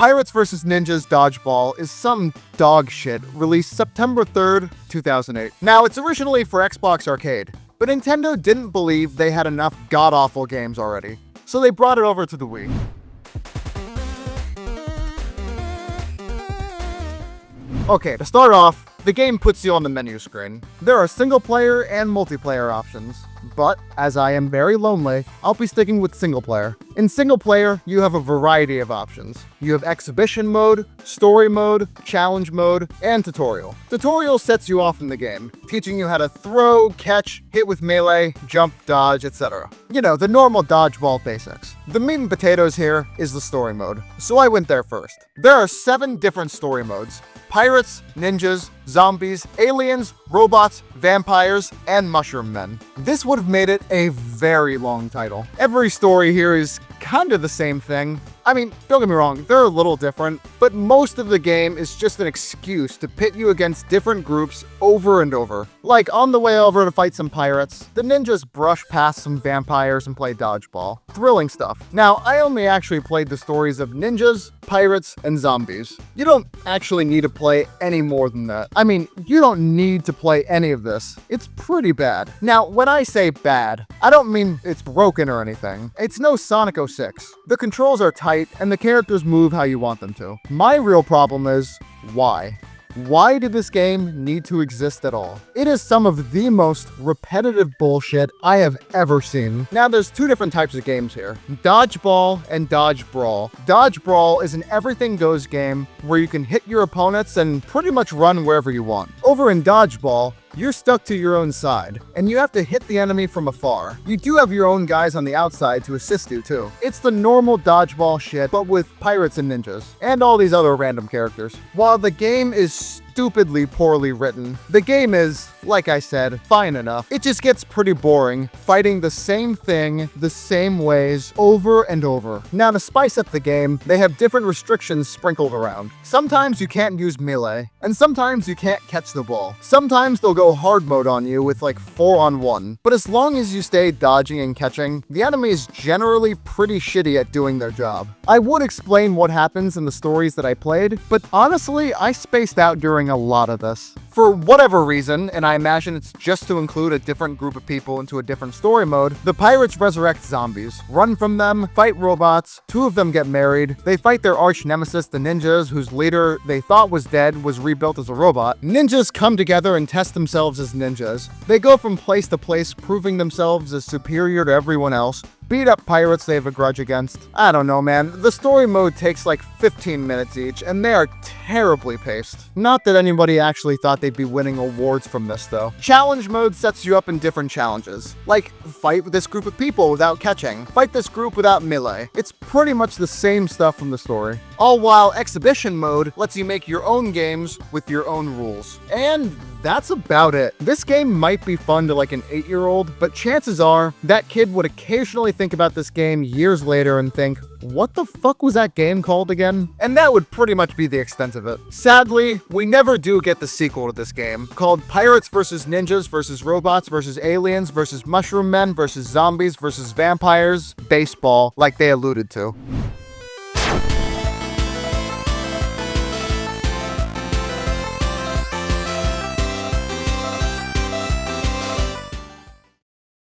Pirates vs. Ninjas Dodgeball is some dog shit released September 3rd, 2008. Now, it's originally for Xbox Arcade, but Nintendo didn't believe they had enough god-awful games already, so they brought it over to the Wii. Okay, to start off, the game puts you on the menu screen. There are single-player and multiplayer options, but as I am very lonely, I'll be sticking with single-player. In single-player, you have a variety of options. You have exhibition mode, story mode, challenge mode, and tutorial. Tutorial sets you off in the game, teaching you how to throw, catch, hit with melee, jump, dodge, etc. You know, the normal dodgeball basics. The meat and potatoes here is the story mode, so I went there first. There are 7 different story modes: pirates, ninjas, zombies, aliens, robots, vampires, and mushroom men. This would have made it a very long title. Every story here is kind of the same thing. I mean, don't get me wrong, they're a little different, but most of the game is just an excuse to pit you against different groups over and over. Like, on the way over to fight some pirates, the ninjas brush past some vampires and play dodgeball. Thrilling stuff. Now, I only actually played the stories of ninjas, pirates, and zombies. You don't actually need to play any more than that. I mean, you don't need to play any of this. It's pretty bad. Now, when I say bad, I don't mean it's broken or anything. It's no Sonic 06. The controls are tight, and the characters move how you want them to. My real problem is, why? Why did this game need to exist at all? It is some of the most repetitive bullshit I have ever seen. Now, there's 2 different types of games here: Dodgeball and Dodge Brawl. Dodge Brawl is an everything goes game where you can hit your opponents and pretty much run wherever you want. Over in Dodgeball, you're stuck to your own side, and you have to hit the enemy from afar. You do have your own guys on the outside to assist you too. It's the normal dodgeball shit, but with pirates and ninjas, and all these other random characters. While the game is stupidly poorly written, the game is, like I said, fine enough. It just gets pretty boring, fighting the same thing, the same ways, over and over. Now, to spice up the game, they have different restrictions sprinkled around. Sometimes you can't use melee, and sometimes you can't catch the ball. Sometimes they'll go hard mode on you with like 4-on-1. But as long as you stay dodging and catching, the enemy is generally pretty shitty at doing their job. I would explain what happens in the stories that I played, but honestly, I spaced out during a lot of this. For whatever reason, and I imagine it's just to include a different group of people into a different story mode, the pirates resurrect zombies, run from them, fight robots, 2 of them get married, they fight their arch nemesis, the ninjas, whose leader they thought was dead was rebuilt as a robot. Ninjas come together and test themselves as ninjas. They go from place to place, proving themselves as superior to everyone else, beat up pirates they have a grudge against. I don't know, man. The story mode takes like 15 minutes each, and they are terribly paced. Not that anybody actually thought they'd be winning awards from this, though. Challenge mode sets you up in different challenges. Like, fight with this group of people without catching. Fight this group without melee. It's pretty much the same stuff from the story. All while exhibition mode lets you make your own games with your own rules. And that's about it. This game might be fun to like an 8-year-old, but chances are that kid would occasionally think about this game years later and think, what the fuck was that game called again? And that would pretty much be the extent of it. Sadly, we never do get the sequel to this game, called Pirates vs. Ninjas vs. Robots vs. Aliens vs. Mushroom Men vs. Zombies vs. Vampires Baseball, like they alluded to.